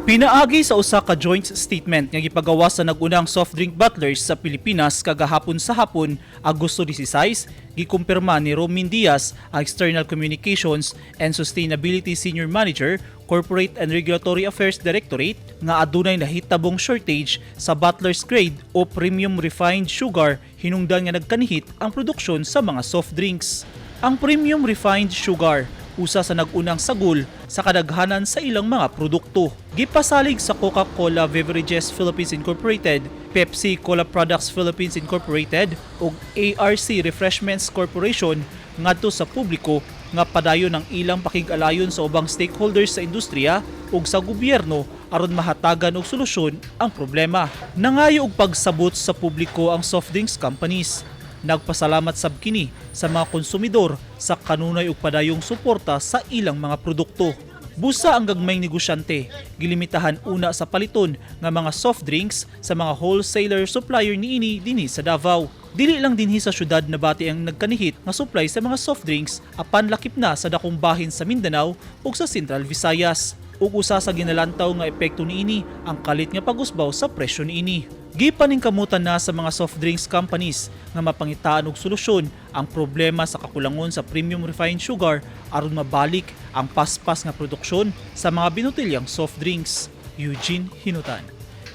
Pinaagi sa usa ka joint statement nga gipagawa sa nag-unang soft drink bottlers sa Pilipinas kagahapon sa hapon, Agosto 16, gikumpirma ni Romin Diaz, ang External Communications and Sustainability Senior Manager, Corporate and Regulatory Affairs Directorate, nga adunay nahitabong shortage sa bottlers grade o premium refined sugar hinungdan nga nagkanihit ang produksyon sa mga soft drinks. Ang premium refined sugar usa sa nag-unang sagol sa kadaghanan sa ilang mga produkto. Gipasalig sa Coca-Cola Beverages Philippines Incorporated, Pepsi Cola Products Philippines Incorporated ug ARC Refreshments Corporation ngadto sa publiko nga padayon ang ilang pakig-alayon sa ubang stakeholders sa industriya ug sa gobyerno aron mahatagan og solusyon ang problema. Nangayo og pagsabot sa publiko ang soft drinks companies. Nagpasalamat sab kini sa mga konsumidor sa kanunay ug padayong suporta sa ilang mga produkto. Busa ang gagmayng negosyante, gilimitahan una sa paliton nga mga soft drinks sa mga wholesaler supplier niini dinhi sa Davao. Dili lang dinhi sa syudad na bati ang nagkanihit nga supply sa mga soft drinks apan lakip na sa dakong bahin sa Mindanao ug sa Central Visayas. Ug usa sa ginalantaw nga epekto niini ang kalit nga pag-usbaw sa presyo niini. Gipaningkamutan na sa mga soft drinks companies nga mapangitaan og solusyon ang problema sa kakulangon sa premium refined sugar aron mabalik ang paspas nga produksyon sa mga binutilyang soft drinks. Eugene Hinutan,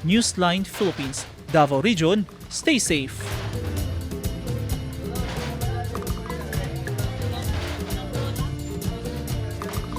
Newsline Philippines, Davao Region. Stay safe.